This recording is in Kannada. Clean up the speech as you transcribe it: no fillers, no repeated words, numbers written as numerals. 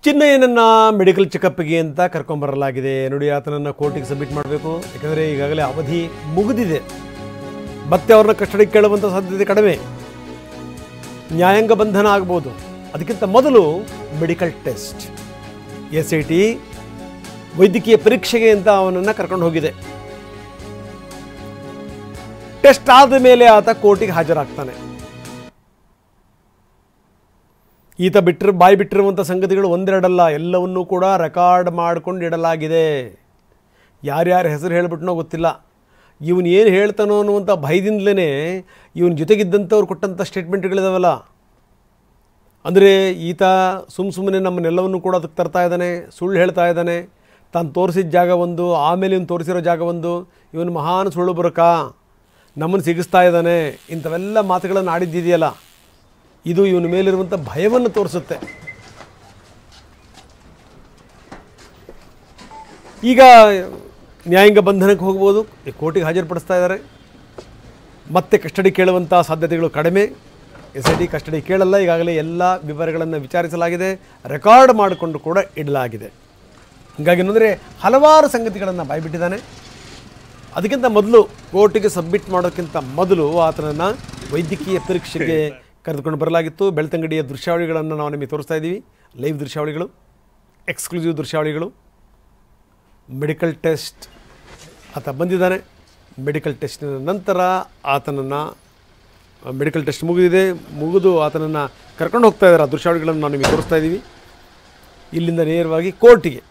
ಚಿನ್ನಯ್ಯನನ್ನು ಮೆಡಿಕಲ್ ಚೆಕಪ್ಗೆ ಅಂತ ಕರ್ಕೊಂಬರಲಾಗಿದೆ. ನೋಡಿ, ಆತನನ್ನು ಕೋರ್ಟಿಗೆ ಸಬ್ಮಿಟ್ ಮಾಡಬೇಕು. ಯಾಕಂದರೆ ಈಗಾಗಲೇ ಅವಧಿ ಮುಗಿದಿದೆ. ಮತ್ತೆ ಅವ್ರನ್ನ ಕಸ್ಟಡಿಗೆ ಕೇಳುವಂಥ ಸಾಧ್ಯತೆ ಕಡಿಮೆ. ನ್ಯಾಯಾಂಗ ಬಂಧನ ಆಗ್ಬೋದು. ಅದಕ್ಕಿಂತ ಮೊದಲು ಮೆಡಿಕಲ್ ಟೆಸ್ಟ್, SIT ವೈದ್ಯಕೀಯ ಪರೀಕ್ಷೆಗೆ ಅಂತ ಅವನನ್ನು ಕರ್ಕೊಂಡು ಹೋಗಿದೆ. ಟೆಸ್ಟ್ ಆದ ಮೇಲೆ ಆತ ಕೋರ್ಟಿಗೆ ಹಾಜರಾಗ್ತಾನೆ. ಈತ ಬಾಯಿ ಬಿಟ್ಟಿರುವಂಥ ಸಂಗತಿಗಳು ಒಂದೆರಡಲ್ಲ, ಎಲ್ಲವನ್ನೂ ಕೂಡ ರೆಕಾರ್ಡ್ ಮಾಡ್ಕೊಂಡು ಇಡಲಾಗಿದೆ. ಯಾರ್ಯಾರ ಹೆಸರು ಹೇಳಿಬಿಟ್ನೋ ಗೊತ್ತಿಲ್ಲ. ಇವನು ಏನು ಹೇಳ್ತಾನೋ ಅನ್ನುವಂಥ ಭಯದಿಂದಲೇ ಇವನ ಜೊತೆಗಿದ್ದಂಥವ್ರು ಕೊಟ್ಟಂಥ ಸ್ಟೇಟ್ಮೆಂಟ್ಗಳಿದಾವಲ್ಲ, ಅಂದರೆ ಈತ ಸುಮ್ಮನೆ ನಮ್ಮನ್ನೆಲ್ಲವನ್ನೂ ಕೂಡ ಅದಕ್ಕೆ ತರ್ತಾ ಇದ್ದಾನೆ, ಸುಳ್ಳು ಹೇಳ್ತಾ ಇದ್ದಾನೆ. ತಾನು ತೋರಿಸಿದ ಜಾಗ ಒಂದು, ಆಮೇಲೆ ಇವನು ತೋರಿಸಿರೋ ಜಾಗ ಒಂದು, ಇವನು ಮಹಾನ್ ಸುಳ್ಳು ಬರಕ ನಮ್ಮನ್ನು ಸಿಗಿಸ್ತಾ ಇದ್ದಾನೆ, ಇಂಥವೆಲ್ಲ ಮಾತುಗಳನ್ನು ಆಡಿದ್ದಿದೆಯಲ್ಲ, ಇದು ಇವನ ಮೇಲಿರುವಂಥ ಭಯವನ್ನು ತೋರಿಸುತ್ತೆ. ಈಗ ನ್ಯಾಯಾಂಗ ಬಂಧನಕ್ಕೆ ಹೋಗ್ಬೋದು, ಕೋರ್ಟಿಗೆ ಹಾಜರುಪಡಿಸ್ತಾ ಇದ್ದಾರೆ. ಮತ್ತೆ ಕಸ್ಟಡಿ ಕೇಳುವಂಥ ಸಾಧ್ಯತೆಗಳು ಕಡಿಮೆ. SIT ಕಸ್ಟಡಿ ಕೇಳಲ್ಲ. ಈಗಾಗಲೇ ಎಲ್ಲ ವಿವರಗಳನ್ನು ವಿಚಾರಿಸಲಾಗಿದೆ, ರೆಕಾರ್ಡ್ ಮಾಡಿಕೊಂಡು ಕೂಡ ಇಡಲಾಗಿದೆ. ಹೀಗಾಗಿ ಏನಂದರೆ ಹಲವಾರು ಸಂಗತಿಗಳನ್ನು ಬಾಯ್ಬಿಟ್ಟಿದ್ದಾನೆ. ಅದಕ್ಕಿಂತ ಮೊದಲು ಕೋರ್ಟಿಗೆ ಸಬ್ಮಿಟ್ ಮಾಡೋಕ್ಕಿಂತ ಮೊದಲು ಆತನನ್ನು ವೈದ್ಯಕೀಯ ಪರೀಕ್ಷೆಗೆ ಕರೆದುಕೊಂಡು ಬರಲಾಗಿತ್ತು. ಬೆಳ್ತಂಗಡಿಯ ದೃಶ್ಯಾವಳಿಗಳನ್ನು ನಾವು ನಿಮಗೆ ತೋರಿಸ್ತಾ ಇದ್ದೀವಿ. ಲೈವ್ ದೃಶ್ಯಾವಳಿಗಳು, ಎಕ್ಸ್ಕ್ಲೂಸಿವ್ ದೃಶ್ಯಾವಳಿಗಳು. ಮೆಡಿಕಲ್ ಟೆಸ್ಟ್ ಆತ ಬಂದಿದ್ದಾನೆ. ಮೆಡಿಕಲ್ ಟೆಸ್ಟಿನ ನಂತರ ಆತನನ್ನು ಮೆಡಿಕಲ್ ಟೆಸ್ಟ್ ಮುಗಿದು ಆತನನ್ನು ಕರ್ಕೊಂಡು ಹೋಗ್ತಾ ಇದ್ದಾರೆ. ಆ ದೃಶ್ಯಾವಳಿಗಳನ್ನು ನಾವು ನಿಮಗೆ ತೋರಿಸ್ತಾ ಇದ್ದೀವಿ. ಇಲ್ಲಿಂದ ನೇರವಾಗಿ ಕೋರ್ಟಿಗೆ